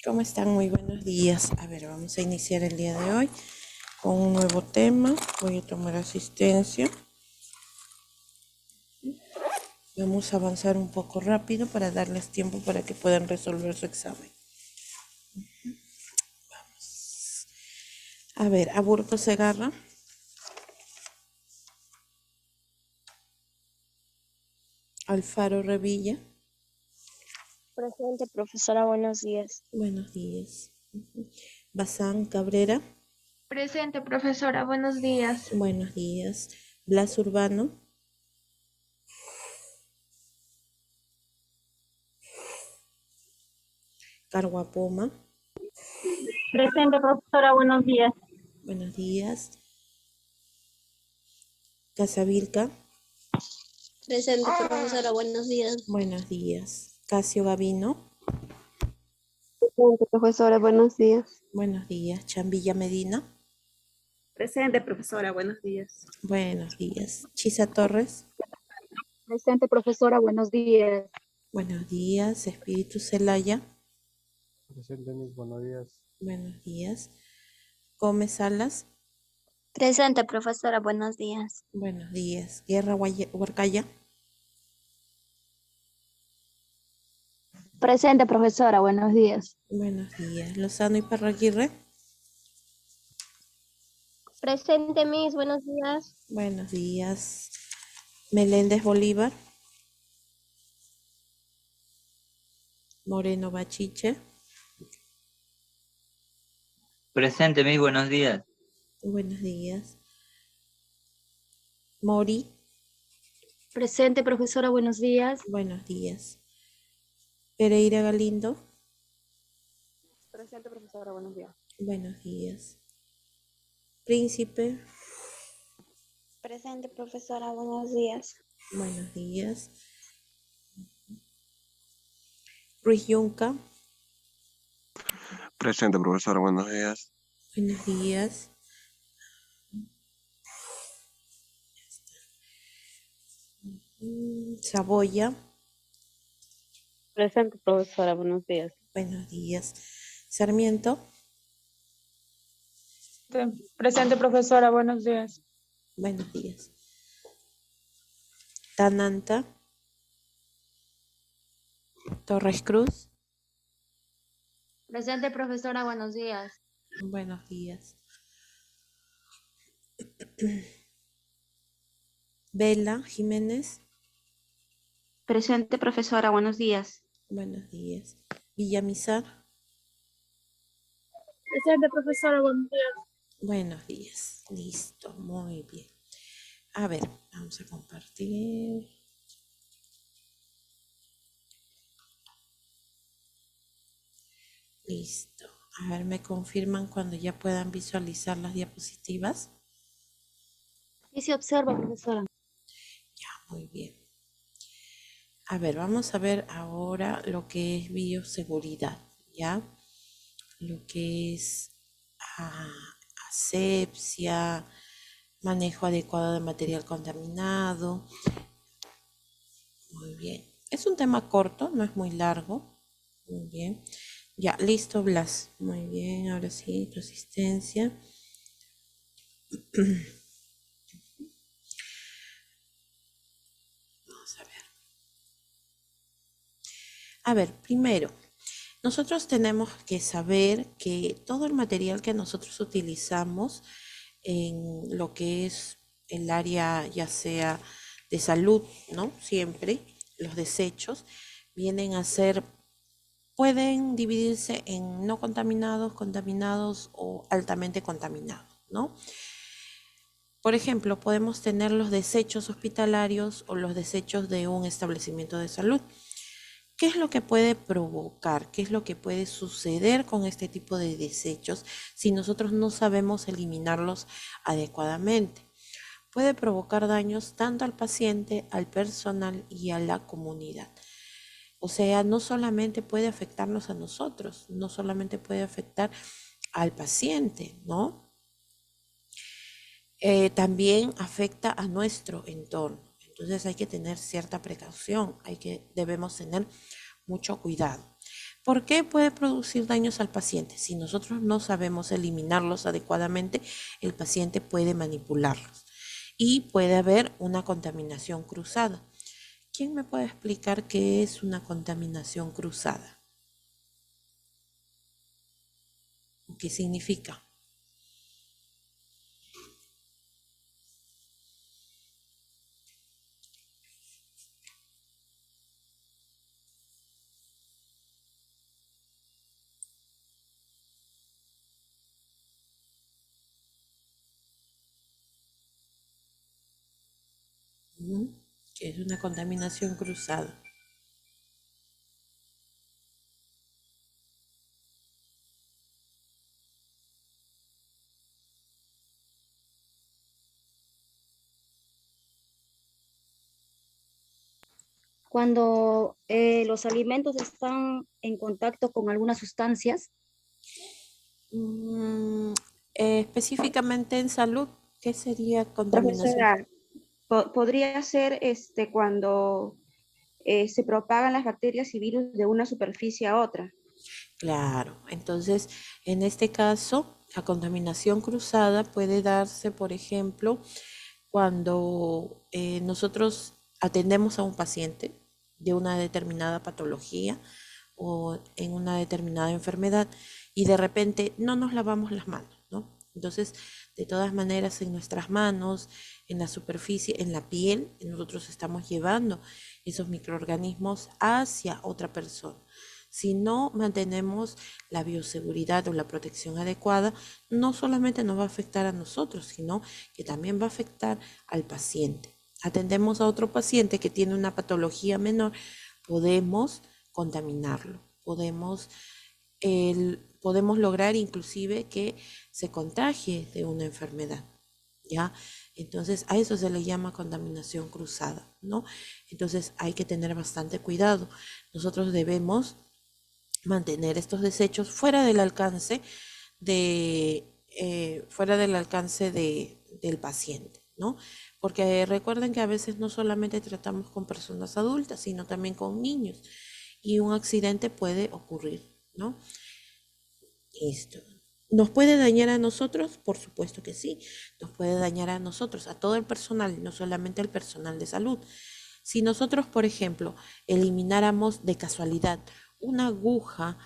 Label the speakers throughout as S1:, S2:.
S1: ¿Cómo están? Muy buenos días. A ver, vamos a iniciar el día de hoy con un nuevo tema. Voy a tomar asistencia. Vamos a avanzar un poco rápido para darles tiempo para que puedan resolver su examen. A ver, Aburto Segarra. Alfaro Revilla.
S2: Presente, profesora, buenos días.
S1: Buenos días. Bazán Cabrera.
S3: Presente, profesora, buenos días.
S1: Buenos días. Blas Urbano. Carguapoma.
S2: Presente, profesora, buenos días.
S1: Buenos días. Casavirca.
S4: Presente, profesora, buenos días.
S1: Buenos días. Casio Gavino.
S4: Presente, profesora, buenos días.
S1: Buenos días. Chambilla Medina.
S5: Presente, profesora, buenos días.
S1: Buenos días. Chisa Torres.
S2: Presente, profesora, buenos días.
S1: Buenos días. Espíritu Celaya.
S6: Presente, mis buenos días.
S1: Buenos días. Gómez Salas.
S4: Presente, profesora, buenos días.
S1: Buenos días. Guerra Huarcaya.
S2: Presente, profesora, buenos días.
S1: Buenos días. Lozano y Parraguirre.
S4: Presente, mis, buenos días.
S1: Buenos días. Meléndez Bolívar. Moreno Bachiche.
S7: Presente, mis buenos días.
S1: Buenos días. Mori.
S2: Presente, profesora, buenos días.
S1: Buenos días. Pereira Galindo.
S5: Presente, profesora, buenos días.
S1: Buenos días. Príncipe.
S4: Presente, profesora, buenos días.
S1: Buenos días. Ruiz Yunca.
S6: Presente, profesora, buenos días.
S1: Buenos días. Saboya.
S5: Presente, profesora, buenos días.
S1: Buenos días. Sarmiento.
S3: Presente, profesora, buenos días.
S1: Buenos días. Tananta. Torres Cruz.
S2: Presente, profesora, buenos días.
S1: Buenos días. Vela Jiménez.
S2: Presente, profesora, buenos días.
S1: Buenos días. Villamizar.
S3: Presente, profesora, buenos días.
S1: Buenos días. Listo. Muy bien. A ver, vamos a compartir. Listo. A ver, ¿me confirman cuando ya puedan visualizar las diapositivas?
S2: Y se observa, profesora.
S1: Ya, muy bien. A ver, vamos a ver ahora lo que es bioseguridad, ¿ya? Lo que es asepsia, manejo adecuado de material contaminado. Muy bien. Es un tema corto, no es muy largo. Muy bien. Ya, listo, Blas. Muy bien, ahora sí, tu asistencia. Vamos a ver. A ver, primero, nosotros tenemos que saber que todo el material que nosotros utilizamos en lo que es el área ya sea de salud, ¿no? Siempre los desechos vienen a ser, pueden dividirse en no contaminados, contaminados o altamente contaminados, ¿no? Por ejemplo, podemos tener los desechos hospitalarios o los desechos de un establecimiento de salud. ¿Qué es lo que puede provocar? ¿Qué es lo que puede suceder con este tipo de desechos si nosotros no sabemos eliminarlos adecuadamente? Puede provocar daños tanto al paciente, al personal y a la comunidad. O sea, no solamente puede afectarnos a nosotros, no solamente puede afectar al paciente, ¿no? También afecta a nuestro entorno. Entonces hay que tener cierta precaución, debemos tener mucho cuidado. ¿Por qué puede producir daños al paciente? Si nosotros no sabemos eliminarlos adecuadamente, el paciente puede manipularlos y puede haber una contaminación cruzada. ¿Quién me puede explicar qué es una contaminación cruzada? ¿Qué significa? ¿Qué es una contaminación cruzada?
S2: Cuando los alimentos están en contacto con algunas sustancias,
S1: Mm, específicamente en salud, ¿qué sería contaminación?
S5: Profesora, podría ser cuando se propagan las bacterias y virus de una superficie a otra.
S1: Claro, entonces en este caso, la contaminación cruzada puede darse, por ejemplo, cuando nosotros atendemos a un paciente de una determinada patología o en una determinada enfermedad y de repente no nos lavamos las manos, ¿no? Entonces, de todas maneras, en nuestras manos, en la superficie, en la piel, nosotros estamos llevando esos microorganismos hacia otra persona. Si no mantenemos la bioseguridad o la protección adecuada, no solamente nos va a afectar a nosotros, sino que también va a afectar al paciente. Atendemos a otro paciente que tiene una patología menor, podemos contaminarlo, podemos lograr inclusive que se contagie de una enfermedad, ¿ya? Entonces a eso se le llama contaminación cruzada, ¿no? Entonces hay que tener bastante cuidado. Nosotros debemos mantener estos desechos fuera del alcance del paciente, ¿no? Porque recuerden que a veces no solamente tratamos con personas adultas, sino también con niños y un accidente puede ocurrir, ¿no? Esto. ¿Nos puede dañar a nosotros? Por supuesto que sí, nos puede dañar a nosotros, a todo el personal, no solamente al personal de salud. Si nosotros, por ejemplo, elimináramos de casualidad una aguja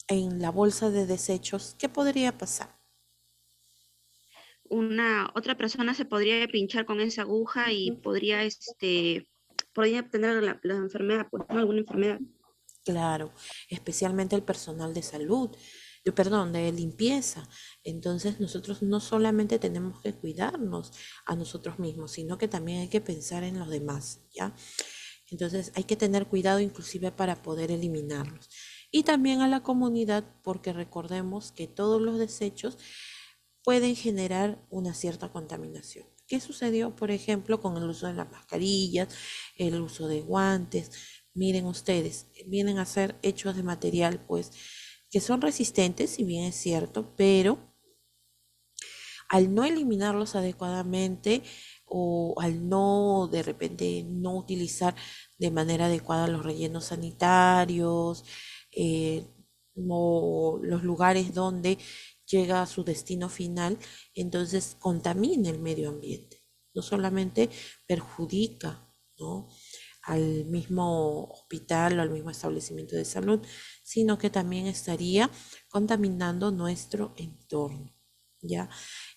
S1: en la bolsa de desechos, ¿qué podría pasar?
S5: Una otra persona se podría pinchar con esa aguja y podría tener la enfermedad, pues, ¿no? Alguna enfermedad.
S1: Claro, especialmente el personal de salud, perdón, de limpieza. Entonces nosotros no solamente tenemos que cuidarnos a nosotros mismos, sino que también hay que pensar en los demás, ¿ya? Entonces hay que tener cuidado inclusive para poder eliminarlos. Y también a la comunidad, porque recordemos que todos los desechos pueden generar una cierta contaminación. ¿Qué sucedió, por ejemplo, con el uso de las mascarillas, el uso de guantes? Miren ustedes, vienen a ser hechos de material, pues, que son resistentes, si bien es cierto, pero al no eliminarlos adecuadamente o al no, de repente, no utilizar de manera adecuada los rellenos sanitarios, eh, o los lugares donde llega a su destino final, entonces contamina el medio ambiente. No solamente perjudica, ¿no?, al mismo hospital o al mismo establecimiento de salud, sino que también estaría contaminando nuestro entorno, ¿ya?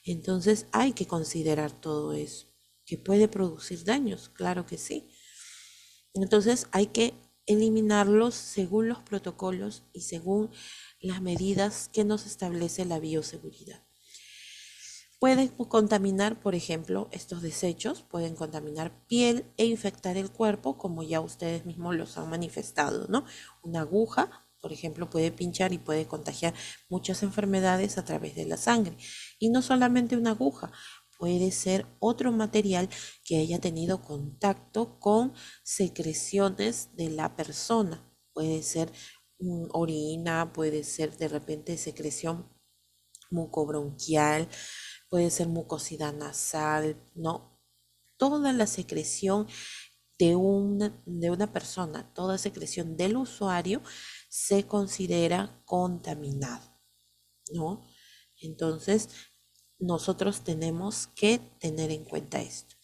S1: Entonces hay que considerar todo eso, que puede producir daños, claro que sí. Entonces hay que eliminarlos según los protocolos y según las medidas que nos establece la bioseguridad. Pueden contaminar, por ejemplo, estos desechos, pueden contaminar piel e infectar el cuerpo, como ya ustedes mismos los han manifestado, ¿no? Una aguja, por ejemplo, puede pinchar y puede contagiar muchas enfermedades a través de la sangre. Y no solamente una aguja, puede ser otro material que haya tenido contacto con secreciones de la persona. Puede ser orina, puede ser de repente secreción mucobronquial, puede ser mucosidad nasal, ¿no? Toda la secreción de una persona, toda secreción del usuario se considera contaminado, ¿no? Entonces, nosotros tenemos que tener en cuenta esto.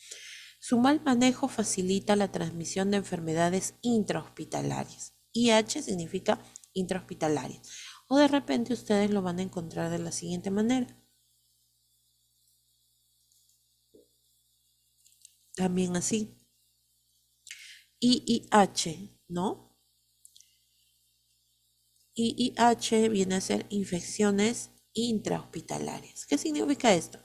S1: Su mal manejo facilita la transmisión de enfermedades intrahospitalarias. IH significa intrahospitalarias. O de repente ustedes lo van a encontrar de la siguiente manera. También así. IIH, ¿no? IIH viene a ser infecciones intrahospitalarias. ¿Qué significa esto?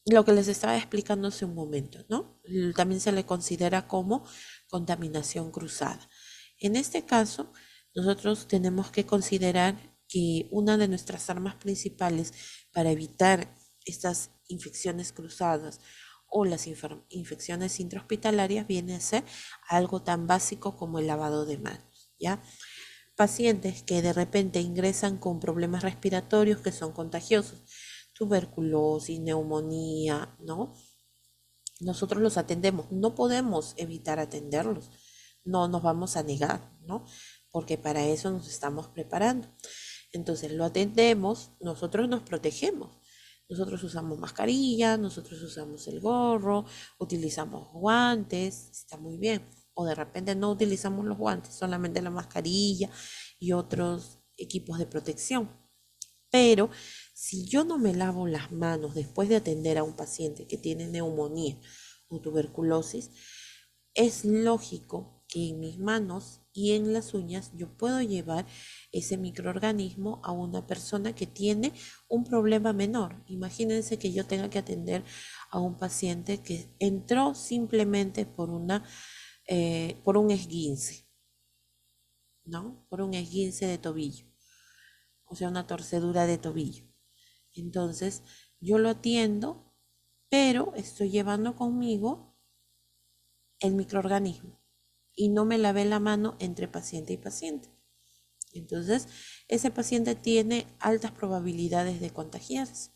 S1: Lo que les estaba explicando hace un momento, ¿no? También se le considera como contaminación cruzada. En este caso, nosotros tenemos que considerar que una de nuestras armas principales para evitar estas infecciones cruzadas o las infecciones intrahospitalarias viene a ser algo tan básico como el lavado de manos, ¿ya? Pacientes que de repente ingresan con problemas respiratorios que son contagiosos, tuberculosis, neumonía, ¿no? Nosotros los atendemos, no podemos evitar atenderlos, no nos vamos a negar, ¿no? Porque para eso nos estamos preparando. Entonces lo atendemos, nosotros nos protegemos. Nosotros usamos mascarilla, nosotros usamos el gorro, utilizamos guantes, está muy bien. O de repente no utilizamos los guantes, solamente la mascarilla y otros equipos de protección. Pero si yo no me lavo las manos después de atender a un paciente que tiene neumonía o tuberculosis, es lógico que en mis manos y en las uñas yo puedo llevar ese microorganismo a una persona que tiene un problema menor. Imagínense que yo tenga que atender a un paciente que entró simplemente por un esguince, ¿no? Por un esguince de tobillo, o sea, una torcedura de tobillo. Entonces, yo lo atiendo, pero estoy llevando conmigo el microorganismo y no me lavé la mano entre paciente y paciente. Entonces, ese paciente tiene altas probabilidades de contagiarse.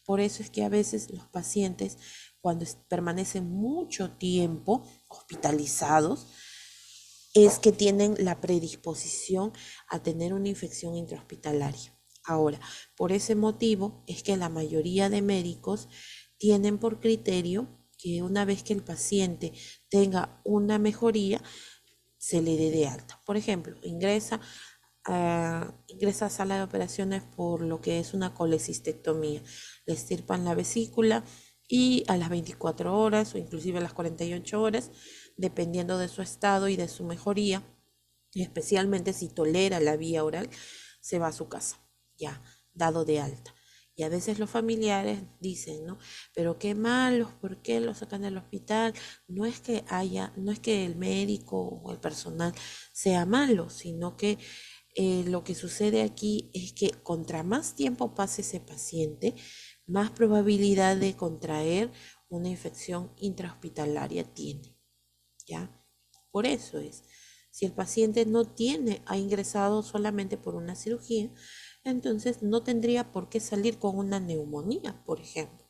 S1: Por eso es que a veces los pacientes, cuando permanecen mucho tiempo hospitalizados, es que tienen la predisposición a tener una infección intrahospitalaria. Ahora, por ese motivo es que la mayoría de médicos tienen por criterio que una vez que el paciente tenga una mejoría, se le dé de alta. Por ejemplo, ingresa a sala de operaciones por lo que es una colecistectomía. Le extirpan la vesícula y a las 24 horas o inclusive a las 48 horas, dependiendo de su estado y de su mejoría, especialmente si tolera la vía oral, se va a su casa, ya dado de alta. Y a veces los familiares dicen, ¿no? Pero qué malos, ¿por qué los sacan del hospital? No es que el médico o el personal sea malo, sino que lo que sucede aquí es que contra más tiempo pase ese paciente, más probabilidad de contraer una infección intrahospitalaria tiene, ¿ya? Por eso es, si el paciente ha ingresado solamente por una cirugía, entonces no tendría por qué salir con una neumonía, por ejemplo,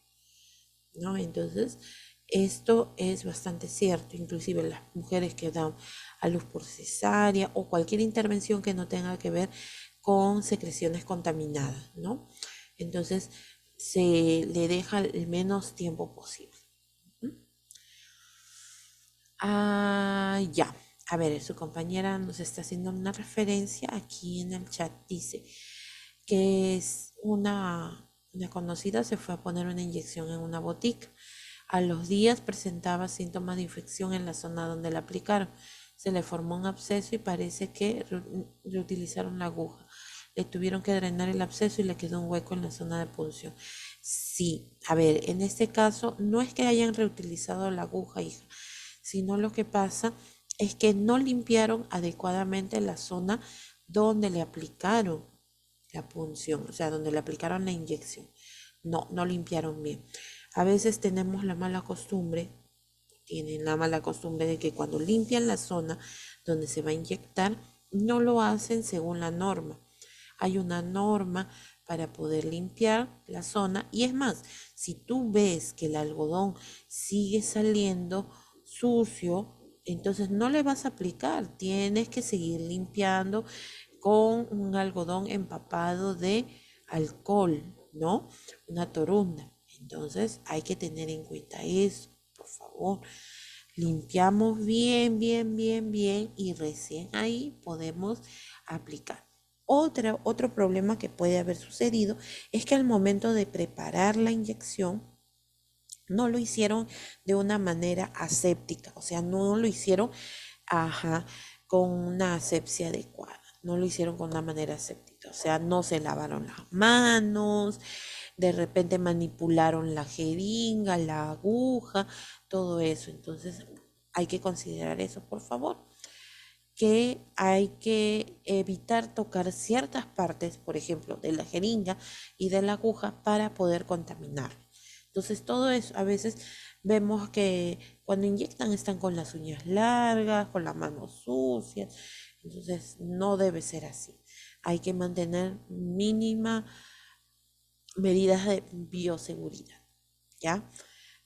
S1: ¿no? Entonces, esto es bastante cierto, inclusive las mujeres que dan a luz por cesárea o cualquier intervención que no tenga que ver con secreciones contaminadas, ¿no? Entonces, se le deja el menos tiempo posible. Ya. A ver, su compañera nos está haciendo una referencia aquí en el chat. Dice que es una conocida se fue a poner una inyección en una botica. A los días presentaba síntomas de infección en la zona donde la aplicaron. Se le formó un absceso y parece que reutilizaron la aguja. Le tuvieron que drenar el absceso y le quedó un hueco en la zona de punción. Sí, a ver, en este caso no es que hayan reutilizado la aguja, hija, sino lo que pasa es que no limpiaron adecuadamente la zona donde le aplicaron la punción, o sea, donde le aplicaron la inyección. No limpiaron bien. A veces tienen la mala costumbre de que cuando limpian la zona donde se va a inyectar, no lo hacen según la norma. Hay una norma para poder limpiar la zona y es más, si tú ves que el algodón sigue saliendo sucio, entonces no le vas a aplicar, tienes que seguir limpiando con un algodón empapado de alcohol, ¿no? Una torunda. Entonces hay que tener en cuenta eso, por favor. Limpiamos bien, bien, bien, bien y recién ahí podemos aplicar. Otro problema que puede haber sucedido es que al momento de preparar la inyección no lo hicieron de una manera aséptica, o sea, no lo hicieron, ajá, con una asepsia adecuada, no lo hicieron con una manera aséptica, o sea, no se lavaron las manos, de repente manipularon la jeringa, la aguja, todo eso. Entonces hay que considerar eso, por favor, que hay que evitar tocar ciertas partes, por ejemplo, de la jeringa y de la aguja para poder contaminar. Entonces todo eso, a veces vemos que cuando inyectan están con las uñas largas, con las manos sucias, entonces no debe ser así. Hay que mantener mínima medidas de bioseguridad, ¿ya?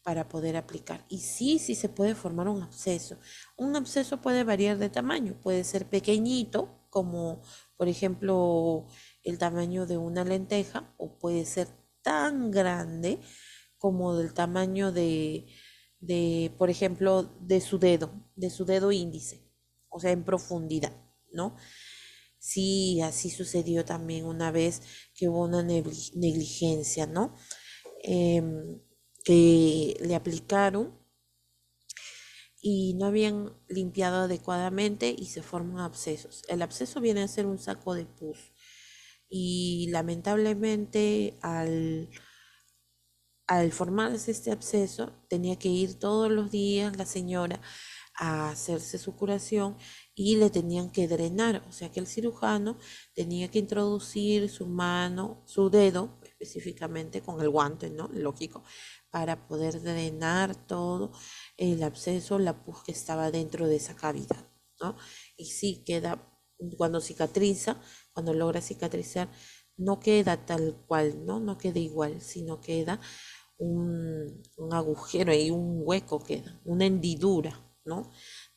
S1: Para poder aplicar. Y sí, sí se puede formar un absceso. Un absceso puede variar de tamaño, puede ser pequeñito, como por ejemplo el tamaño de una lenteja, o puede ser tan grande como del tamaño por ejemplo, de su dedo índice, o sea, en profundidad, ¿no? Sí, así sucedió también una vez que hubo una negligencia, ¿no? Em, que le aplicaron y no habían limpiado adecuadamente y se forman abscesos. El absceso viene a ser un saco de pus y lamentablemente al formarse este absceso tenía que ir todos los días la señora a hacerse su curación y le tenían que drenar, o sea que el cirujano tenía que introducir su mano, su dedo específicamente con el guante, ¿no? Lógico, para poder drenar todo el absceso, la pus que estaba dentro de esa cavidad, ¿no? Y sí queda, cuando cicatriza, cuando logra cicatrizar, no queda tal cual, ¿no? No queda igual, sino queda un agujero y un hueco queda, una hendidura, ¿no?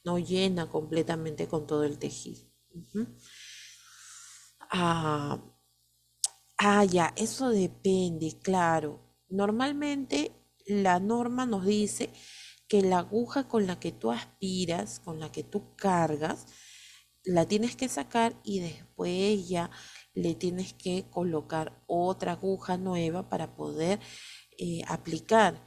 S1: No llena completamente con todo el tejido. Ujú. Ah, ya, eso depende, claro. Normalmente la norma nos dice que la aguja con la que tú aspiras, con la que tú cargas, la tienes que sacar y después ya le tienes que colocar otra aguja nueva para poder aplicar.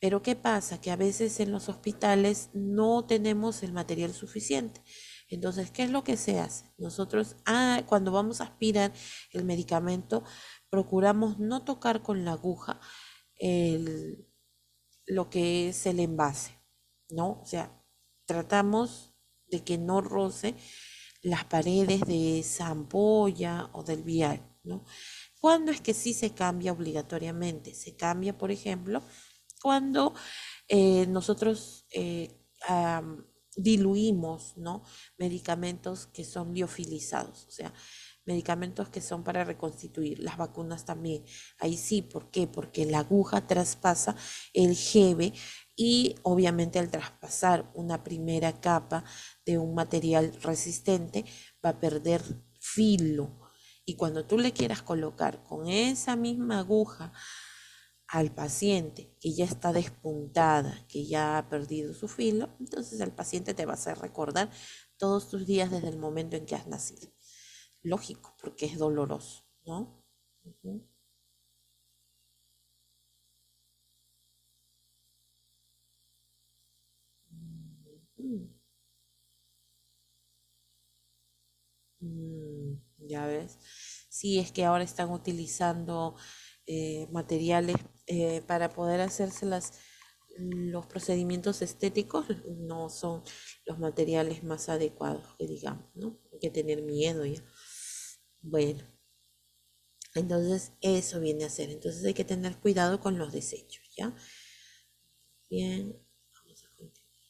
S1: Pero ¿qué pasa? Que a veces en los hospitales no tenemos el material suficiente. Entonces, ¿qué es lo que se hace? Nosotros, cuando vamos a aspirar el medicamento, procuramos no tocar con la aguja el- lo que es el envase, ¿no? O sea, tratamos de que no roce las paredes de esa ampolla o del vial, ¿no? ¿Cuándo es que sí se cambia obligatoriamente? Se cambia, por ejemplo, cuando nosotros diluimos, ¿no? Medicamentos que son liofilizados, o sea, medicamentos que son para reconstituir, las vacunas también. Ahí sí, ¿por qué? Porque la aguja traspasa el jeve y obviamente al traspasar una primera capa de un material resistente va a perder filo. Y cuando tú le quieras colocar con esa misma aguja al paciente que ya está despuntada, que ya ha perdido su filo, entonces el paciente te va a hacer recordar todos tus días desde el momento en que has nacido. Lógico, porque es doloroso, ¿no? Ujú. Mm, ya ves. Sí, es que ahora están utilizando materiales para poder hacerse los procedimientos estéticos, no son los materiales más adecuados, que digamos, ¿no? Hay que tener miedo ya. Bueno, entonces eso viene a ser. Entonces hay que tener cuidado con los desechos, ¿ya? Bien, vamos a continuar.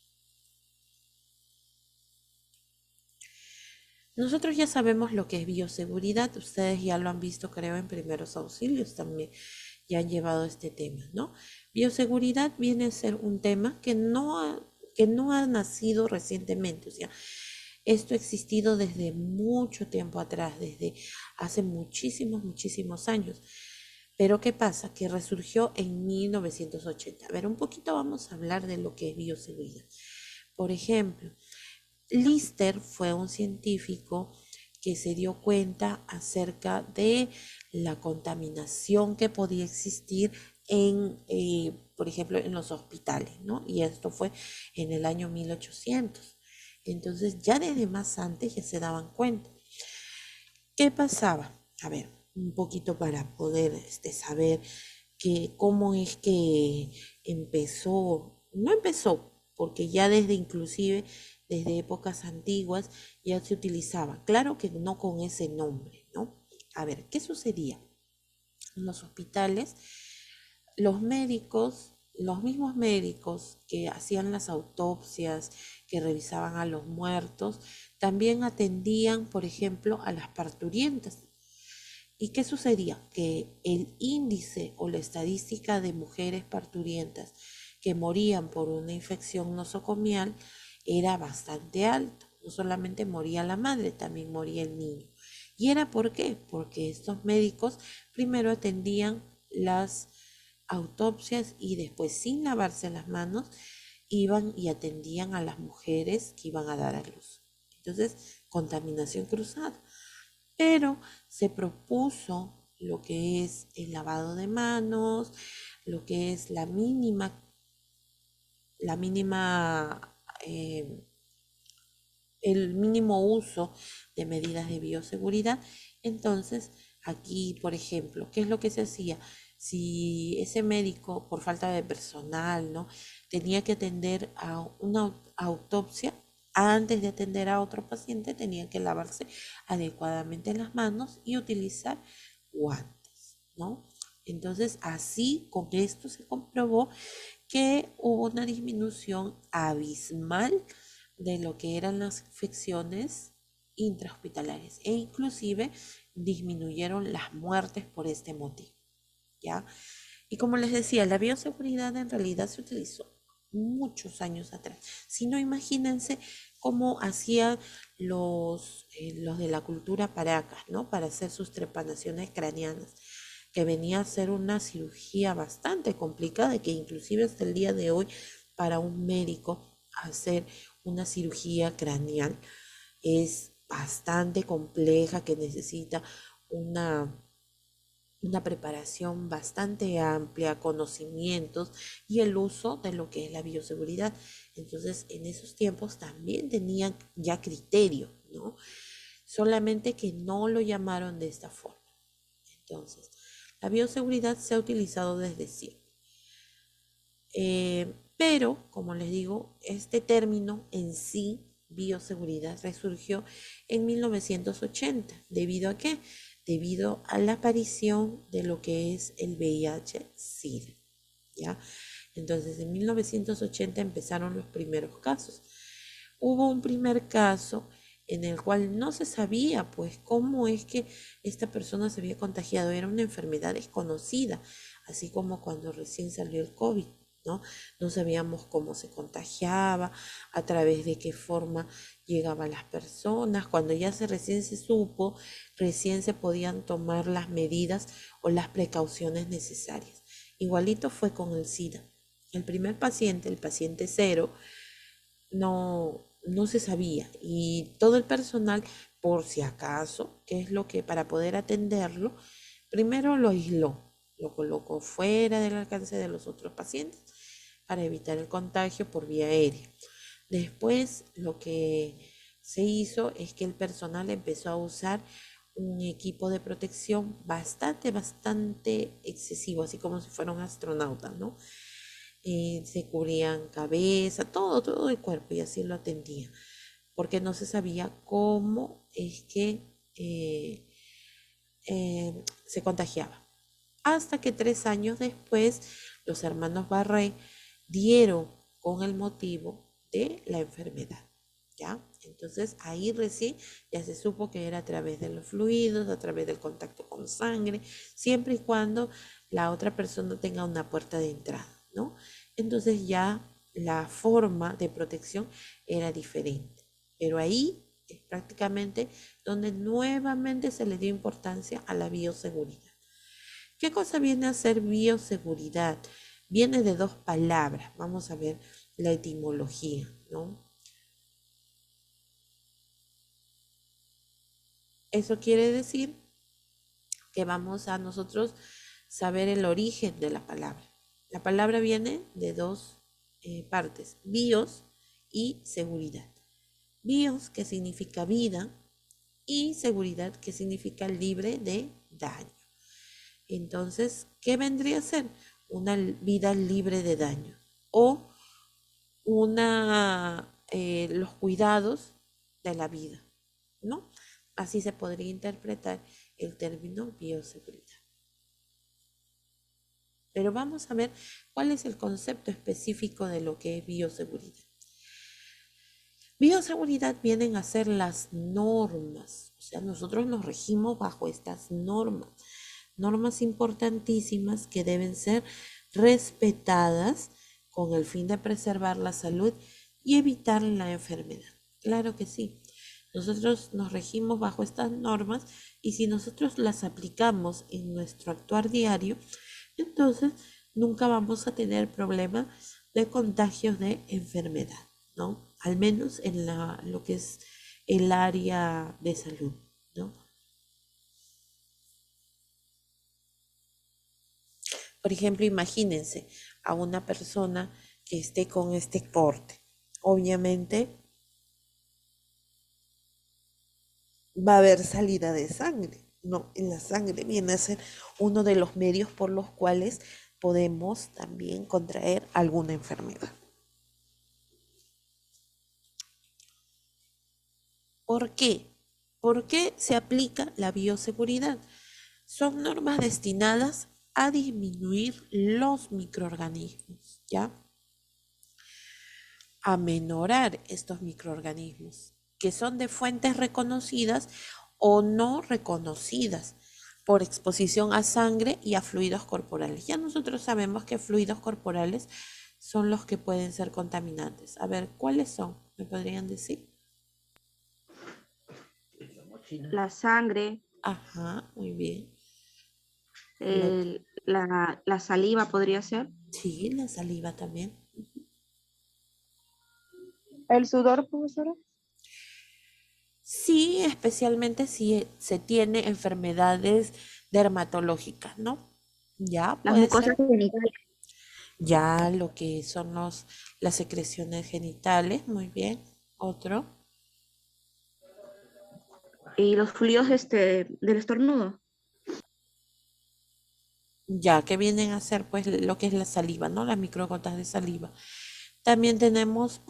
S1: Nosotros ya sabemos lo que es bioseguridad, ustedes ya lo han visto, creo, en primeros auxilios también, ya han llevado este tema, ¿no? Bioseguridad viene a ser un tema que no ha nacido recientemente, o sea, Esto ha existido desde mucho tiempo atrás, desde hace muchísimos, muchísimos años. Pero ¿qué pasa? Que resurgió en 1980. A ver, un poquito vamos a hablar de lo que es bioseguridad. Por ejemplo, Lister fue un científico que se dio cuenta acerca de la contaminación que podía existir por ejemplo, en los hospitales, ¿no? Y esto fue en el año 1800. Entonces, ya desde más antes ya se daban cuenta. ¿Qué pasaba? A ver, un poquito para poder saber cómo es que no empezó, porque ya inclusive desde épocas antiguas ya se utilizaba. Claro que no con ese nombre, ¿no? A ver, ¿qué sucedía? En los hospitales, los mismos médicos que hacían las autopsias, que revisaban a los muertos, también atendían, por ejemplo, a las parturientas. ¿Y qué sucedía? Que el índice o la estadística de mujeres parturientas que morían por una infección nosocomial era bastante alto. No solamente moría la madre, también moría el niño. ¿Y era por qué? Porque estos médicos primero atendían las autopsias y después, sin lavarse las manos, iban y atendían a las mujeres que iban a dar a luz. Entonces, contaminación cruzada. Pero se propuso lo que es el lavado de manos, lo que es el mínimo uso de medidas de bioseguridad. Entonces, aquí, por ejemplo, ¿qué es lo que se hacía? Si ese médico, por falta de personal, ¿no?, tenía que atender a una autopsia, antes de atender a otro paciente, tenía que lavarse adecuadamente las manos y utilizar guantes, ¿no? Entonces, así con esto se comprobó que hubo una disminución abismal de lo que eran las infecciones intrahospitalarias e inclusive disminuyeron las muertes por este motivo, ¿ya? Y como les decía, la bioseguridad en realidad se utilizó muchos años atrás. Si no, imagínense cómo hacían los de la cultura paracas, ¿no?, para hacer sus trepanaciones craneanas, que venía a ser una cirugía bastante complicada, que inclusive hasta el día de hoy para un médico hacer una cirugía craneal es bastante compleja, que necesita una preparación bastante amplia, conocimientos y el uso de lo que es la bioseguridad. Entonces, en esos tiempos también tenían ya criterio, ¿no? Solamente que no lo llamaron de esta forma. Entonces, la bioseguridad se ha utilizado desde siempre. Pero, como les digo, este término en sí, bioseguridad, resurgió en 1980. ¿Debido a qué? Debido a la aparición de lo que es el VIH-Sida, ¿ya? Entonces, en 1980 empezaron los primeros casos. Hubo un primer caso en el cual no se sabía, pues, cómo es que esta persona se había contagiado. Era una enfermedad desconocida, así como cuando recién salió el COVID, ¿no? No sabíamos cómo se contagiaba, a través de qué forma llegaban las personas. Cuando ya recién se supo, recién se podían tomar las medidas o las precauciones necesarias. Igualito fue con el SIDA. El primer paciente, el paciente cero, no se sabía, y todo el personal, por si acaso, que es lo que para poder atenderlo, primero lo aisló, lo colocó fuera del alcance de los otros pacientes para evitar el contagio por vía aérea. Después, lo que se hizo es que el personal empezó a usar un equipo de protección bastante excesivo, así como si fuera un astronauta, ¿no? Se cubrían cabeza, todo el cuerpo, y así lo atendían, porque no se sabía cómo es que se contagiaba. Hasta que 3 años después, los hermanos Barré dieron con el motivo de la enfermedad, ¿ya? Entonces ahí recién ya se supo que era a través de los fluidos, a través del contacto con sangre, siempre y cuando la otra persona tenga una puerta de entrada, ¿no? Entonces ya la forma de protección era diferente. Pero ahí Es prácticamente donde nuevamente se le dio importancia a la bioseguridad. ¿Qué cosa viene a ser bioseguridad? Viene de dos palabras. Vamos a ver la etimología, ¿no? Eso quiere decir que vamos a nosotros saber el origen de la palabra. La palabra viene de dos partes, bios y seguridad. Bios, que significa vida, y seguridad, que significa libre de daño. Entonces, ¿qué vendría a ser? Una vida libre de daño o los cuidados de la vida, ¿no? Así se podría interpretar el término bioseguridad. Pero vamos a ver cuál es el concepto específico de lo que es bioseguridad. Bioseguridad vienen a ser las normas, o sea, nosotros nos regimos bajo estas normas, normas importantísimas que deben ser respetadas con el fin de preservar la salud y evitar la enfermedad. Claro que sí, nosotros nos regimos bajo estas normas y si nosotros las aplicamos en nuestro actuar diario, entonces nunca vamos a tener problemas de contagios de enfermedad, ¿no? Al menos en lo que es el área de salud, ¿no? Por ejemplo, imagínense a una persona que esté con este corte. Obviamente va a haber salida de sangre, ¿no? En la sangre viene a ser uno de los medios por los cuales podemos también contraer alguna enfermedad. ¿Por qué? ¿Por qué se aplica la bioseguridad? Son normas destinadas a disminuir los microorganismos, ¿ya? A menorar estos microorganismos, que son de fuentes reconocidas o no reconocidas por exposición a sangre y a fluidos corporales. Ya nosotros sabemos que fluidos corporales son los que pueden ser contaminantes. A ver, ¿cuáles son? ¿Me podrían decir?
S5: La sangre,
S1: Ajá, muy bien.
S5: la saliva podría ser.
S1: Sí, la saliva también.
S3: ¿El sudor, profesora?
S1: Sí, especialmente si se tiene enfermedades dermatológicas, ¿no? Ya
S2: Las
S1: puede
S2: mucosas
S1: ser.
S2: genitales.
S1: Ya lo que son las secreciones genitales, muy bien. Otro.
S5: Y los fluidos del estornudo.
S1: Ya que vienen a ser pues lo que es la saliva, ¿no? Las microgotas de saliva. También tenemos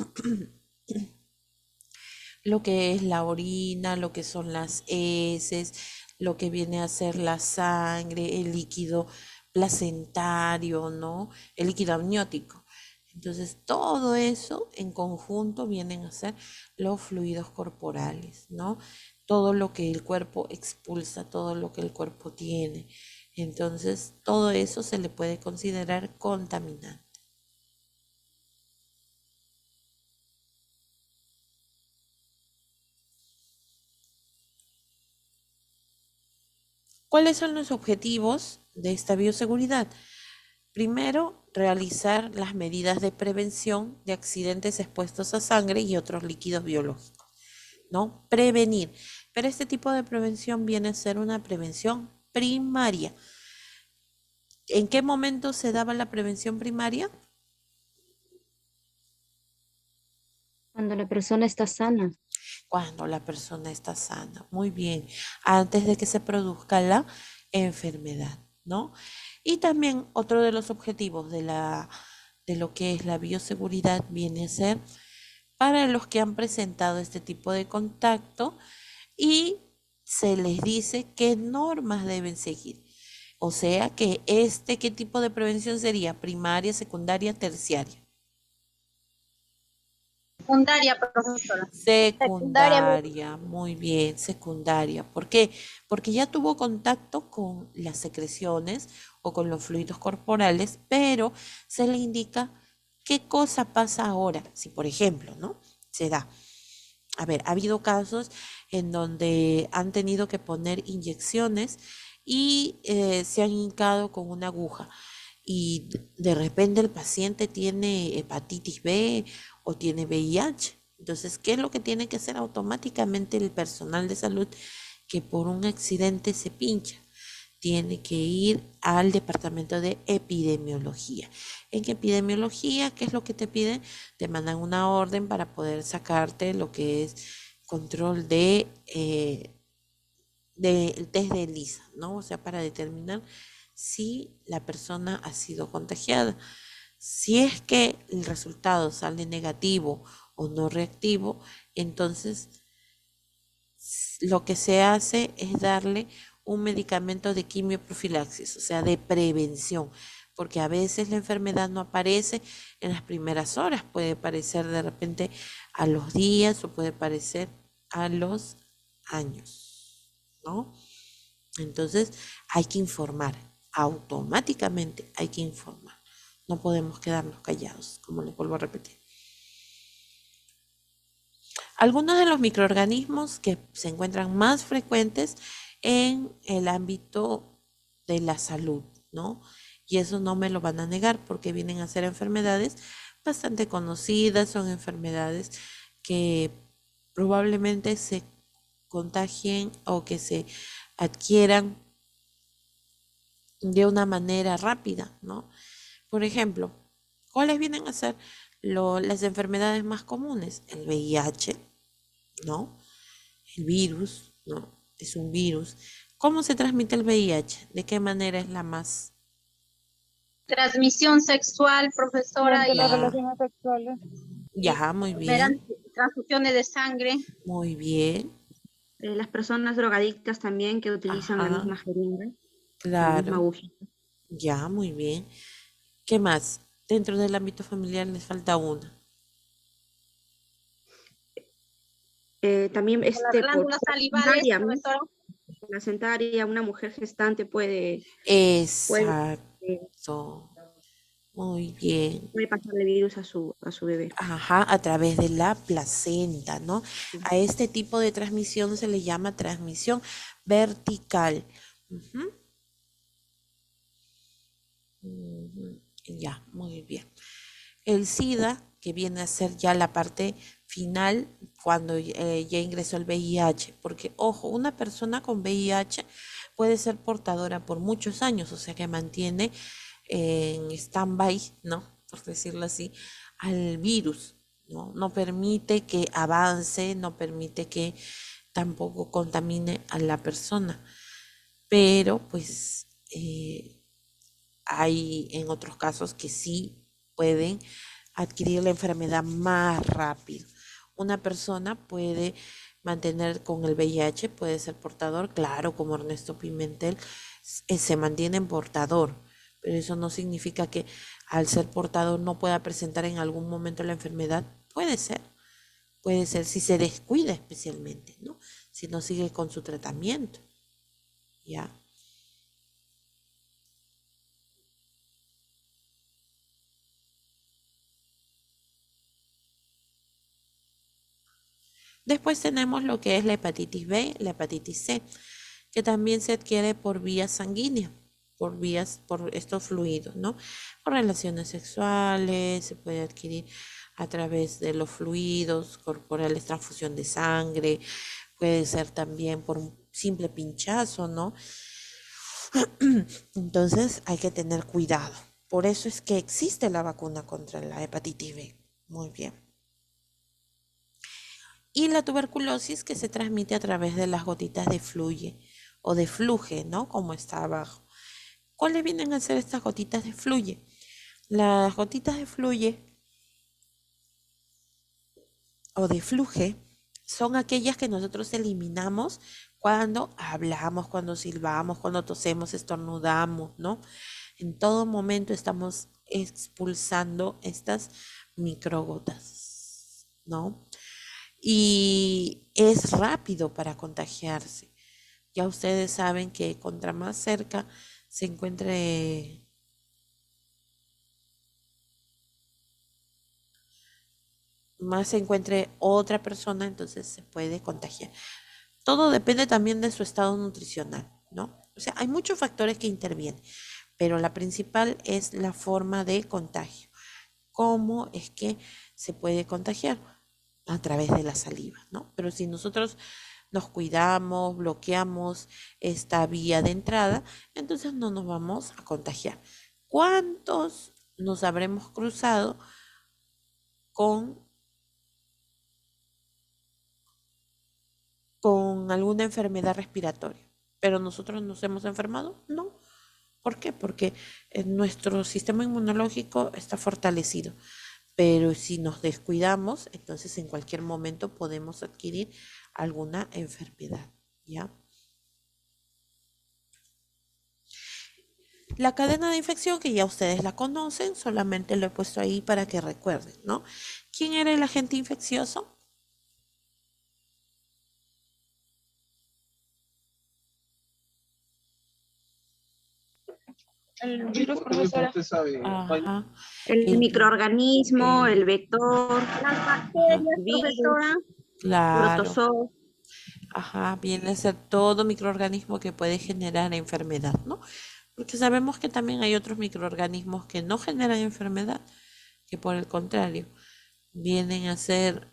S1: lo que es la orina, lo que son las heces, lo que viene a ser la sangre, el líquido placentario, ¿no? El líquido amniótico. Entonces, todo eso en conjunto vienen a ser los fluidos corporales, ¿no? Todo lo que el cuerpo expulsa, todo lo que el cuerpo tiene. Entonces, todo eso se le puede considerar contaminante. ¿Cuáles son los objetivos de esta bioseguridad? Primero, realizar las medidas de prevención de accidentes expuestos a sangre y otros líquidos biológicos, ¿no? Prevenir. Pero este tipo de prevención viene a ser una prevención primaria. ¿En qué momento se daba la prevención primaria?
S2: Cuando la persona está sana.
S1: Cuando la persona está sana. Muy bien. Antes de que se produzca la enfermedad, ¿no? Y también otro de los objetivos de lo que es la bioseguridad viene a ser para los que han presentado este tipo de contacto y se les dice qué normas deben seguir. O sea que ¿qué tipo de prevención sería? Primaria, secundaria, terciaria.
S3: Secundaria, profesora.
S1: Secundaria, muy bien, secundaria. ¿Por qué? Porque ya tuvo contacto con las secreciones o con los fluidos corporales, pero se le indica qué cosa pasa ahora. Si, por ejemplo, ¿no? Se da A ver, ha habido casos en donde han tenido que poner inyecciones y se han hincado con una aguja y de repente el paciente tiene hepatitis B o tiene VIH. Entonces, ¿qué es lo que tiene que hacer automáticamente el personal de salud que por un accidente se pincha? Tiene que ir al departamento de epidemiología. En epidemiología, ¿qué es lo que te piden? Te mandan una orden para poder sacarte lo que es control del test de ELISA, ¿no? O sea, para determinar si la persona ha sido contagiada. Si es que el resultado sale negativo o no reactivo, entonces lo que se hace es darle un medicamento de quimioprofilaxis, o sea, de prevención, porque a veces la enfermedad no aparece en las primeras horas, puede aparecer de repente a los días o puede aparecer a los años, ¿no? Entonces hay que informar, automáticamente hay que informar. No podemos quedarnos callados, como les vuelvo a repetir. Algunos de los microorganismos que se encuentran más frecuentes en el ámbito de la salud, ¿no? Y eso no me lo van a negar porque vienen a ser enfermedades bastante conocidas, son enfermedades que probablemente se contagien o que se adquieran de una manera rápida, ¿no? Por ejemplo, ¿cuáles vienen a ser las enfermedades más comunes? El VIH, ¿no? El virus, ¿no? Es un virus. ¿Cómo se transmite el VIH? ¿De qué manera es la más?
S3: Transmisión sexual, profesora,
S1: Mediante
S3: y
S1: las relaciones sexuales. Ya, muy bien,
S3: mediante transfusiones de sangre.
S1: muy bien.
S5: Las personas drogadictas también que utilizan la
S1: Ajá,
S5: misma jeringa, la misma
S1: claro,
S5: agujita.
S1: ya, muy bien. ¿Qué más? Dentro del ámbito familiar les falta una.
S5: También
S3: Las
S5: por
S3: glándulas salivales,
S5: placentaria, ¿no?
S3: profesora.
S5: Placentaria, una mujer gestante puede, eh,
S1: Exacto. Muy bien.
S5: puede pasarle virus a su bebé.
S1: Ajá, a través de la placenta, ¿no?
S5: Sí.
S1: A este tipo de transmisión se le llama transmisión vertical. Ujú, ujú. Ya, muy bien. El SIDA, que viene a ser ya la parte final cuando ya ingresó el VIH, porque ojo, una persona con VIH puede ser portadora por muchos años, o sea que mantiene en stand-by, ¿no? Por decirlo así, al virus, ¿no? No permite que avance, no permite que tampoco contamine a la persona, pero pues hay en otros casos que sí pueden adquirir la enfermedad más rápido. Una persona puede mantener con el VIH, puede ser portador, claro, como Ernesto Pimentel, se mantiene en portador, pero eso no significa que al ser portador no pueda presentar en algún momento la enfermedad. Puede ser si se descuida especialmente, ¿no? Si no sigue con su tratamiento, ¿ya? Después tenemos lo que es la hepatitis B, la hepatitis C, que también se adquiere por vía sanguínea, por estos fluidos, ¿no? Por relaciones sexuales, se puede adquirir a través de los fluidos corporales, transfusión de sangre, puede ser también por un simple pinchazo, ¿no? Entonces hay que tener cuidado. Por eso es que existe la vacuna contra la hepatitis B. Muy bien. Y la tuberculosis que se transmite a través de las gotitas de fluye o de fluje, ¿no? Como está abajo. ¿Cuáles vienen a ser estas gotitas de fluye? Las gotitas de fluye o de fluje son aquellas que nosotros eliminamos cuando hablamos, cuando silbamos, cuando tosemos, estornudamos, ¿no? En todo momento estamos expulsando estas microgotas, ¿no? Y es rápido para contagiarse. Ya ustedes saben que contra más cerca se encuentre más se encuentre otra persona, entonces se puede contagiar. Todo depende también de su estado nutricional, ¿no? O sea, hay muchos factores que intervienen, pero la principal es la forma de contagio. ¿Cómo es que se puede contagiar? A través de la saliva, ¿no? Pero si nosotros nos cuidamos, bloqueamos esta vía de entrada, entonces no nos vamos a contagiar. ¿Cuántos nos habremos cruzado con alguna enfermedad respiratoria? ¿Pero nosotros nos hemos enfermado? No. ¿Por qué? Porque nuestro sistema inmunológico está fortalecido. Pero si nos descuidamos, entonces en cualquier momento podemos adquirir alguna enfermedad, ¿ya? La cadena de infección, que ya ustedes la conocen, solamente lo he puesto ahí para que recuerden, ¿no? ¿Quién era el agente infeccioso?
S5: El virus, profesora.
S1: Ajá.
S5: El microorganismo, el vector,
S3: Las bacterias,
S5: virus,
S3: profesora.
S1: Claro.
S5: protozoo.
S1: Ajá, viene a ser todo microorganismo que puede generar enfermedad, ¿no? Porque sabemos que también hay otros microorganismos que no generan enfermedad, que por el contrario, vienen a ser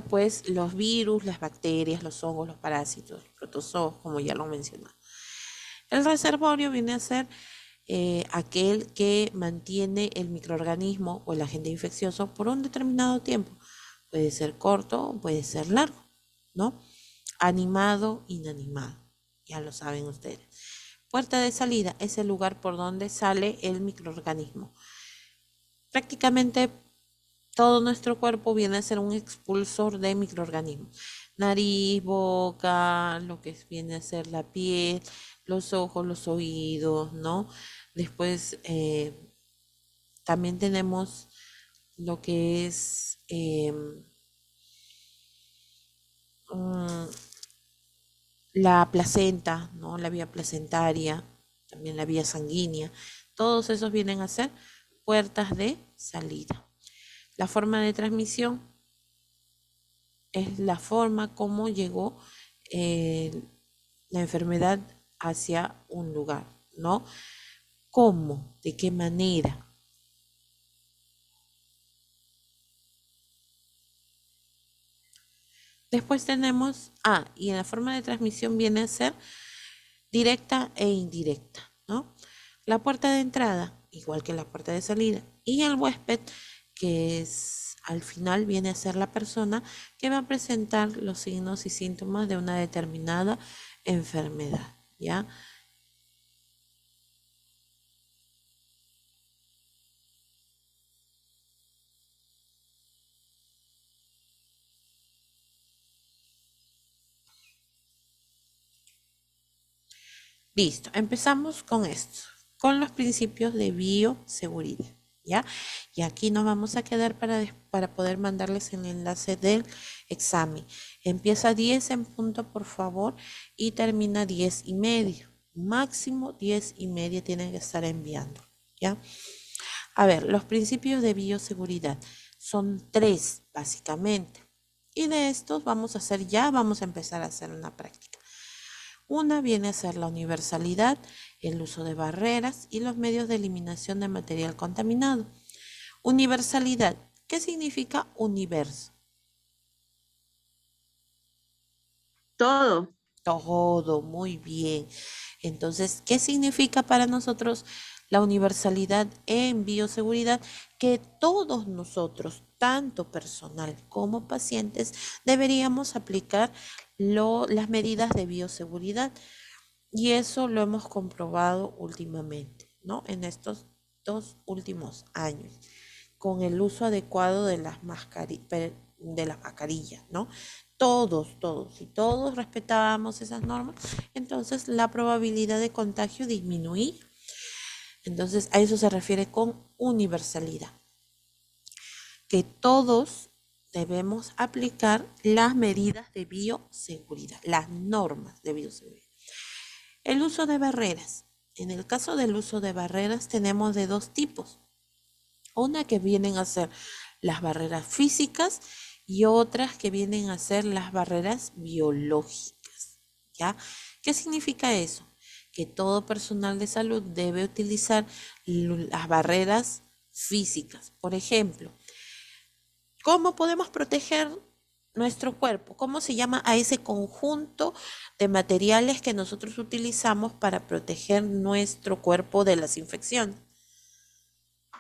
S1: pues los virus, las bacterias, los hongos, los parásitos, los protozoos, como ya lo mencioné. El reservorio viene a ser aquel que mantiene el microorganismo o el agente infeccioso por un determinado tiempo. Puede ser corto o puede ser largo, ¿no? Animado, inanimado, ya lo saben ustedes. Puerta de salida es el lugar por donde sale el microorganismo. Prácticamente todo nuestro cuerpo viene a ser un expulsor de microorganismos. Nariz, boca, lo que viene a ser la piel, los ojos, los oídos, ¿no? Después también tenemos lo que es la placenta, ¿no? La vía placentaria, también la vía sanguínea. Todos esos vienen a ser puertas de salida. La forma de transmisión es la forma como llegó la enfermedad hacia un lugar, ¿no? ¿Cómo? ¿De qué manera? Después tenemos, y la forma de transmisión viene a ser directa e indirecta, ¿no? La puerta de entrada, igual que la puerta de salida, y el huésped, que es al final viene a ser la persona que va a presentar los signos y síntomas de una determinada enfermedad, ¿ya? Listo, empezamos con esto, con los principios de bioseguridad, ¿ya? Y aquí nos vamos a quedar para poder mandarles el enlace del examen. Empieza 10 en punto, por favor, y termina 10:30. Máximo 10:30 tienen que estar enviando, ¿ya? A ver, los principios de bioseguridad son 3, básicamente. Y de estos vamos a empezar a hacer una práctica. Una viene a ser la universalidad, el uso de barreras y los medios de eliminación de material contaminado. Universalidad, ¿qué significa universo?
S5: Todo.
S1: Todo, muy bien. Entonces, ¿qué significa para nosotros la universalidad en bioseguridad? Que todos nosotros, tanto personal como pacientes, deberíamos aplicar las medidas de bioseguridad. Y eso lo hemos comprobado últimamente, ¿no? En estos 2 últimos años, con el uso adecuado de las mascarillas, ¿no? Si todos respetábamos esas normas, entonces la probabilidad de contagio disminuía. Entonces, a eso se refiere con universalidad. Que todos debemos aplicar las medidas de bioseguridad, las normas de bioseguridad. El uso de barreras. En el caso del uso de barreras tenemos de dos tipos. Una que vienen a ser las barreras físicas y otras que vienen a ser las barreras biológicas, ¿ya? ¿Qué significa eso? Que todo personal de salud debe utilizar las barreras físicas. Por ejemplo, ¿cómo podemos proteger nuestro cuerpo? ¿Cómo se llama a ese conjunto de materiales que nosotros utilizamos para proteger nuestro cuerpo de las infecciones?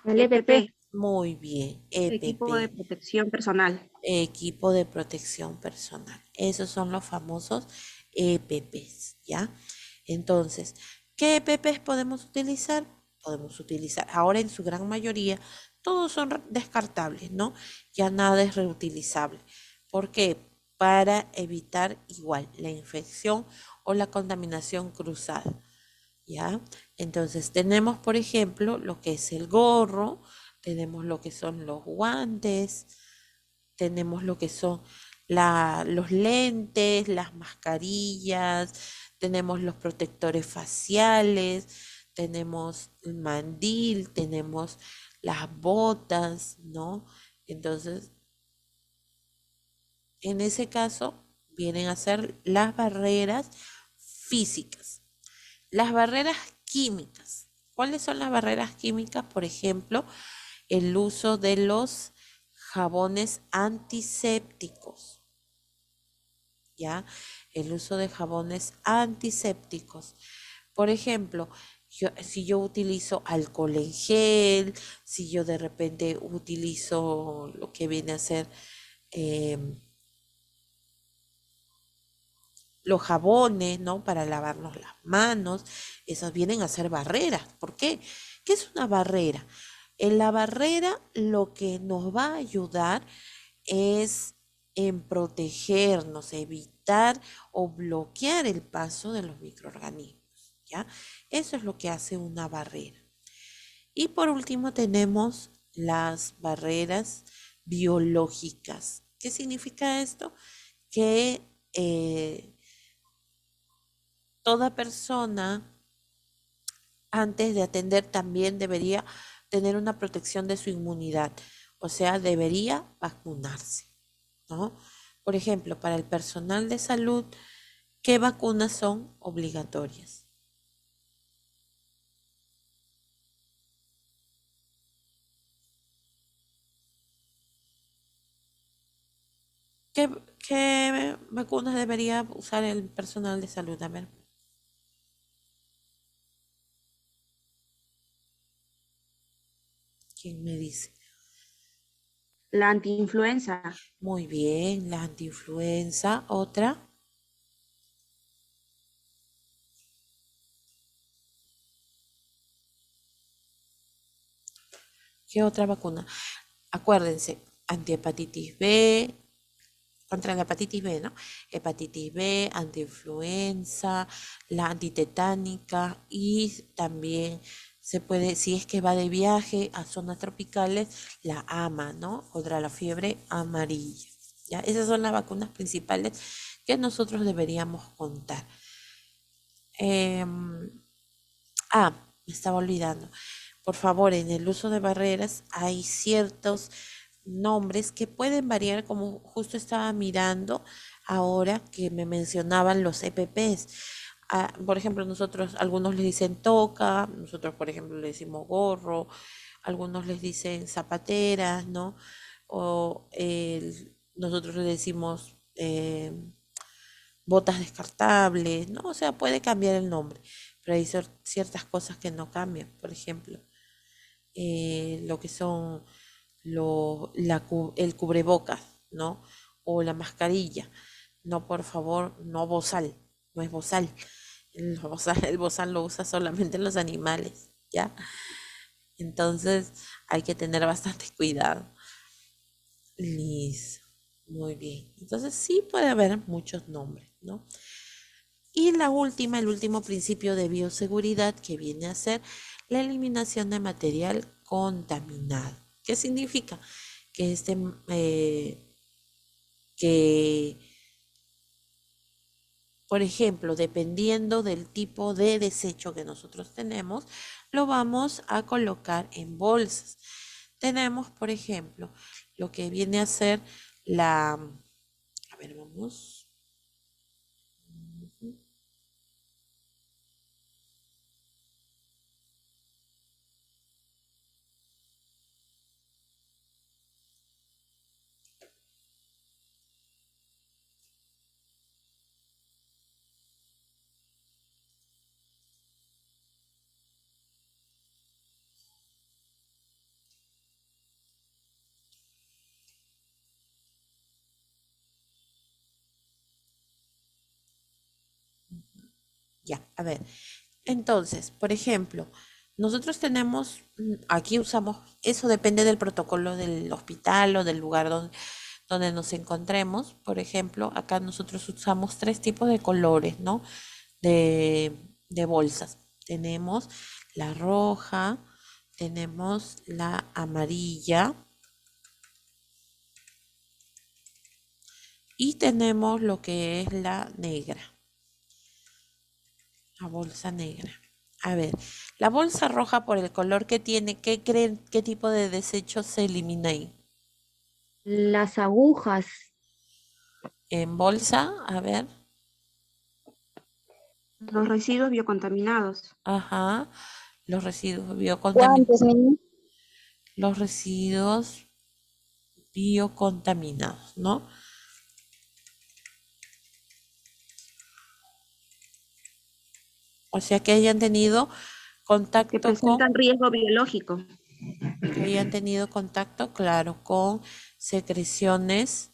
S5: El EPP,
S1: Muy bien,
S5: equipo de
S1: EPP,
S5: protección personal.
S1: equipo de protección personal. Esos son los famosos EPPs, ¿ya? Entonces, ¿qué EPPs podemos utilizar? Podemos utilizar, ahora en su gran mayoría, todos son descartables, ¿no? Ya nada es reutilizable. ¿Por qué? Para evitar igual la infección o la contaminación cruzada, ¿ya? Entonces, tenemos, por ejemplo, lo que es el gorro, tenemos lo que son los guantes, tenemos lo que son los lentes, las mascarillas, tenemos los protectores faciales, tenemos el mandil, tenemos las botas, ¿no? Entonces, en ese caso, vienen a ser las barreras físicas. Las barreras químicas. ¿Cuáles son las barreras químicas? Por ejemplo, el uso de los jabones antisépticos, ¿ya? El uso de jabones antisépticos. Por ejemplo, si yo utilizo alcohol en gel, si yo de repente utilizo lo que viene a ser los jabones, ¿no? Para lavarnos las manos, esos vienen a ser barreras. ¿Por qué? ¿Qué es una barrera? En la barrera lo que nos va a ayudar es en protegernos, evitar o bloquear el paso de los microorganismos, ¿ya? Eso es lo que hace una barrera. Y por último tenemos las barreras biológicas. ¿Qué significa esto? Que toda persona antes de atender también debería tener una protección de su inmunidad, o sea, debería vacunarse, ¿no? Por ejemplo, para el personal de salud, ¿qué vacunas son obligatorias? ¿Qué vacunas debería usar el personal de salud? A ver. ¿Quién me dice?
S5: La antiinfluenza.
S1: Muy bien, la antiinfluenza. ¿Otra? ¿Qué otra vacuna? Acuérdense, antihepatitis B, contra la hepatitis B, ¿no? Hepatitis B, antiinfluenza, la antitetánica y también se puede, si es que va de viaje a zonas tropicales, la AMA, ¿no? Contra la fiebre amarilla, ¿ya? Esas son las vacunas principales que nosotros deberíamos contar. Me estaba olvidando. Por favor, en el uso de barreras hay ciertos nombres que pueden variar, como justo estaba mirando ahora que me mencionaban los EPPs. Por ejemplo, nosotros, algunos les dicen toca, nosotros, por ejemplo, le decimos gorro, algunos les dicen zapateras, ¿no? O nosotros le decimos botas descartables, ¿no? O sea, puede cambiar el nombre, pero hay ciertas cosas que no cambian. Por ejemplo, lo que son el cubrebocas, ¿no? O la mascarilla. No, por favor, no bozal, no es bozal. El bozal lo usa solamente los animales, ¿ya? Entonces hay que tener bastante cuidado. Listo, muy bien. Entonces sí puede haber muchos nombres, ¿no? Y el último principio de bioseguridad que viene a ser la eliminación de material contaminado. ¿Qué significa? Que que, por ejemplo, dependiendo del tipo de desecho que nosotros tenemos, lo vamos a colocar en bolsas. Tenemos, por ejemplo, lo que viene a ser a ver, vamos. Ya, a ver. Entonces, por ejemplo, nosotros tenemos, aquí usamos, eso depende del protocolo del hospital o del lugar donde nos encontremos. Por ejemplo, acá nosotros usamos tres tipos de colores, ¿no? De bolsas. Tenemos la roja, tenemos la amarilla y tenemos lo que es la negra. La bolsa negra. A ver, la bolsa roja por el color que tiene, ¿qué creen, qué tipo de desecho se elimina ahí?
S2: Las agujas,
S1: En bolsa, a ver,
S5: Los residuos biocontaminados.
S1: ajá, los residuos
S4: Guantes,
S1: biocontaminados, los residuos biocontaminados, ¿no? O sea que hayan tenido
S5: Que
S1: contacto
S5: presentan riesgo biológico.
S1: que hayan tenido contacto, claro, con secreciones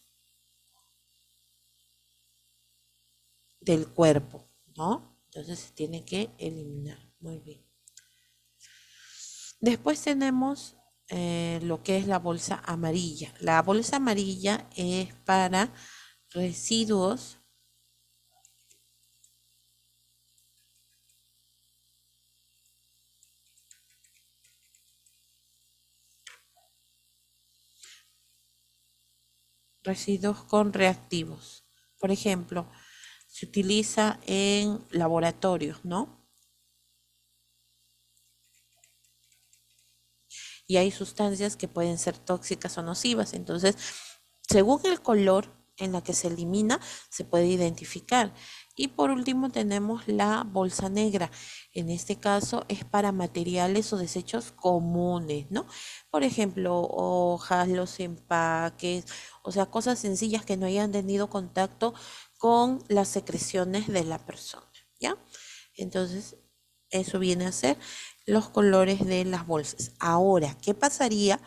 S1: del cuerpo, ¿no? Entonces se tiene que eliminar. Muy bien. Después tenemos lo que es la bolsa amarilla. La bolsa amarilla es para residuos con reactivos. Por ejemplo, se utiliza en laboratorios, ¿no? Y hay sustancias que pueden ser tóxicas o nocivas. Entonces, según el color en la que se elimina, se puede identificar. Y por último tenemos la bolsa negra. En este caso es para materiales o desechos comunes, ¿no? Por ejemplo, hojas, los empaques, o sea, cosas sencillas que no hayan tenido contacto con las secreciones de la persona, ¿ya? Entonces, eso viene a ser los colores de las bolsas. Ahora, ¿qué pasaría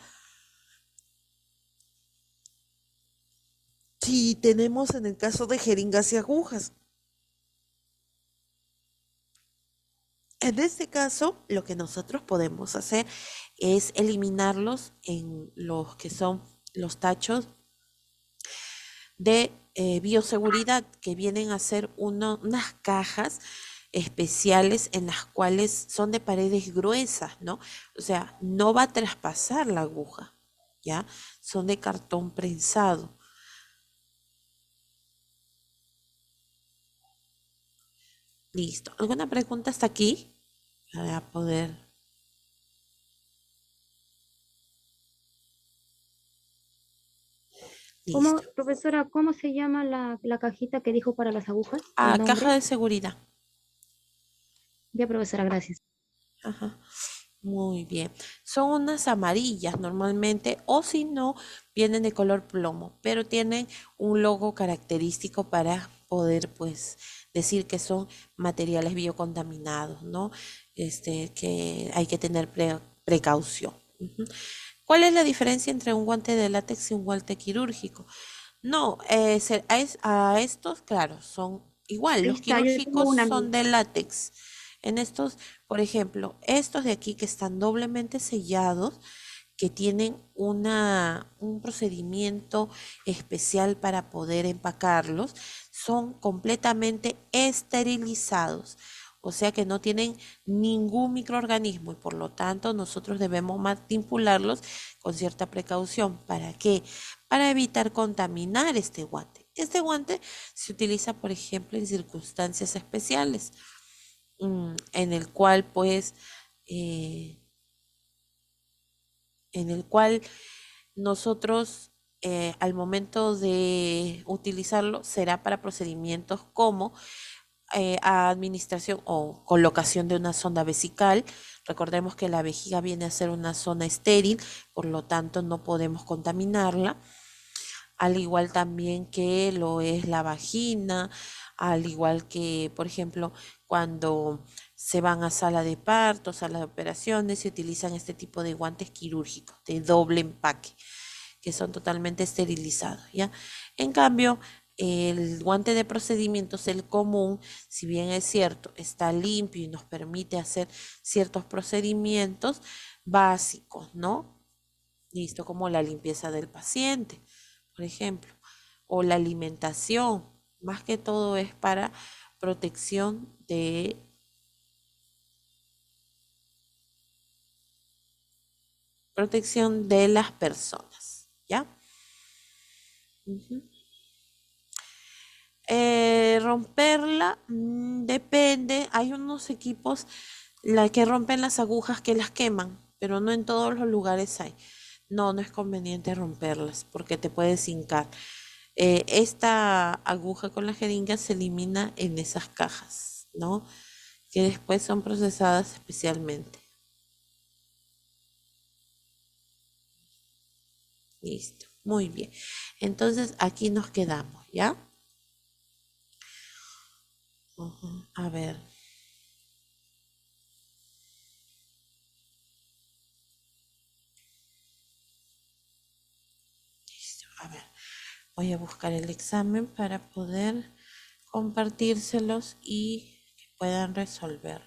S1: si tenemos en el caso de jeringas y agujas? En este caso, lo que nosotros podemos hacer es eliminarlos en los que son los tachos de bioseguridad, que vienen a ser unas cajas especiales en las cuales son de paredes gruesas, ¿no? O sea, no va a traspasar la aguja, ¿ya? Son de cartón prensado. Listo. ¿Alguna pregunta hasta aquí? Para poder...
S2: ¿cómo,
S1: Listo.
S2: profesora, cómo se llama la cajita que dijo para las agujas?
S1: Ah,
S2: ¿El nombre?
S1: caja de seguridad.
S2: Ya, profesora, gracias.
S1: Ajá. Muy bien. Son unas amarillas normalmente, o si no, vienen de color plomo, pero tienen un logo característico para poder, pues, decir que son materiales biocontaminados, ¿no? Que hay que tener precaución. Ujú. ¿Cuál es la diferencia entre un guante de látex y un guante quirúrgico? No, a estos, claro, son igual.
S5: Ahí
S1: Los
S5: está, yo tengo
S1: quirúrgicos
S5: una.
S1: son de látex. En estos, por ejemplo, estos de aquí que están doblemente sellados, que tienen un procedimiento especial para poder empacarlos, son completamente esterilizados. O sea que no tienen ningún microorganismo y por lo tanto nosotros debemos manipularlos con cierta precaución. ¿Para qué? para evitar contaminar este guante. Este guante se utiliza, por ejemplo, en circunstancias especiales, en el cual, pues, en el cual nosotros al momento de utilizarlo será para procedimientos como administración o colocación de una sonda vesical. Recordemos que la vejiga viene a ser una zona estéril, por lo tanto no podemos contaminarla, al igual también que lo es la vagina, al igual que, por ejemplo, cuando se van a sala de parto, sala de operaciones, se utilizan este tipo de guantes quirúrgicos de doble empaque, que son totalmente esterilizados, ¿ya? En cambio, el guante de procedimientos, el común, si bien es cierto, está limpio y nos permite hacer ciertos procedimientos básicos, ¿no? Listo, como la limpieza del paciente, por ejemplo, o la alimentación, más que todo es para protección de las personas, ¿ya? Romperla, depende, hay unos equipos que rompen las agujas que las queman, pero no en todos los lugares hay. No, no es conveniente romperlas porque te puedes hincar. Esta aguja con la jeringa se elimina en esas cajas, ¿no? Que después son procesadas especialmente. Listo, muy bien. Entonces aquí nos quedamos, ¿ya? A ver. Listo, a ver. Voy a buscar el examen para poder compartírselos y que puedan resolver.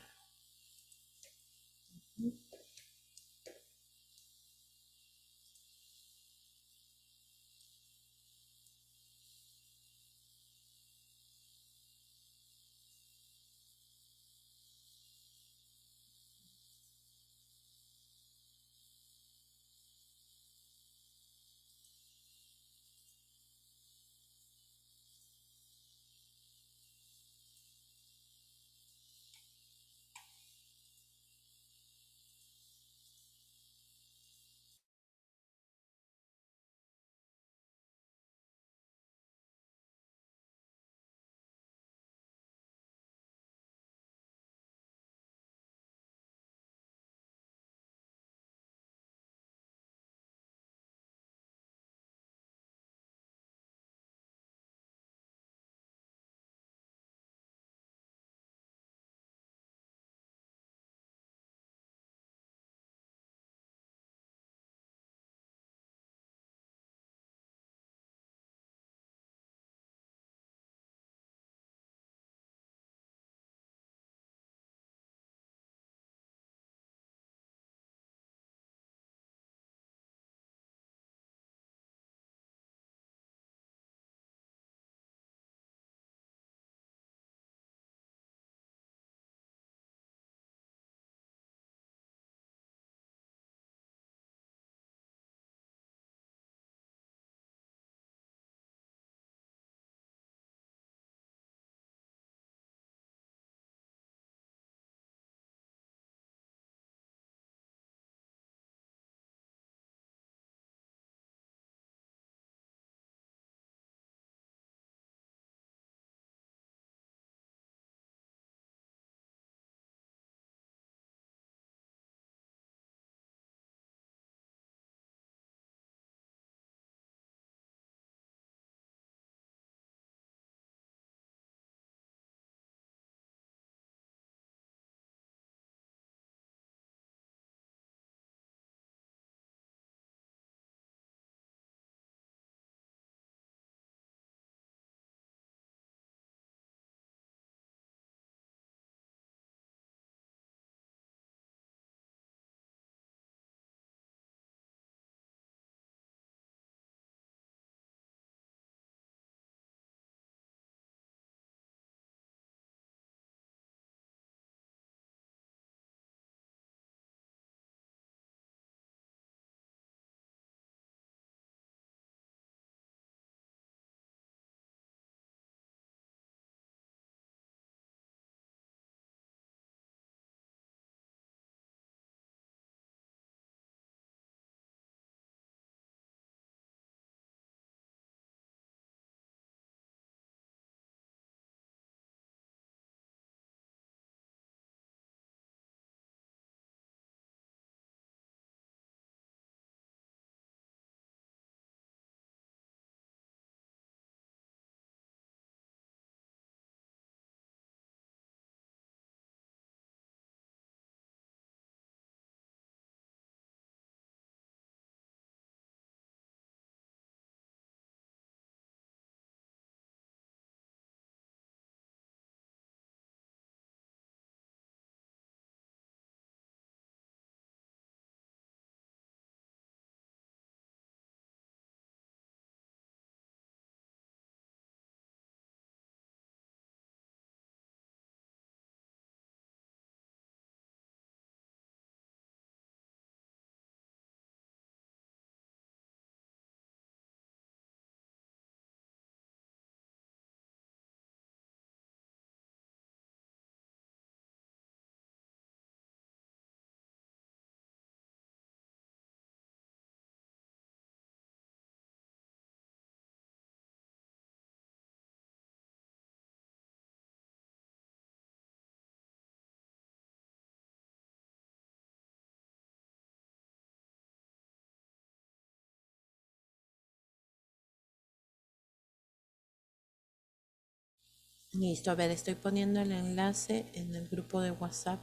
S1: Listo, a ver, estoy poniendo el enlace en el grupo de WhatsApp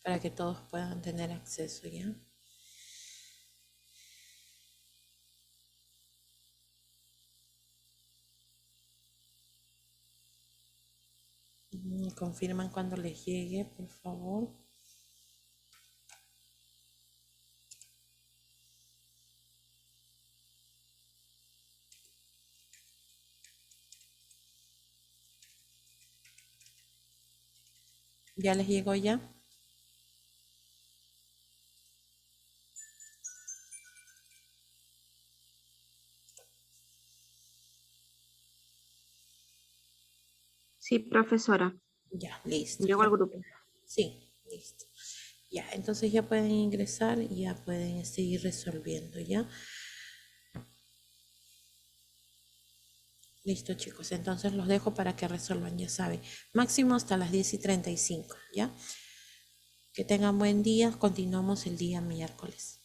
S1: para que todos puedan tener acceso, ¿ya? Me confirman cuando les llegue, por favor. ¿Ya les llegó ya?
S5: Sí, profesora.
S1: Ya, listo.
S5: Llegó al grupo.
S1: Sí, listo. Ya, entonces ya pueden ingresar y ya pueden seguir resolviendo, ¿ya? Listo, chicos. Entonces los dejo para que resuelvan, ya saben. Máximo hasta las 10:35, ¿ya? Que tengan buen día. Continuamos el día miércoles.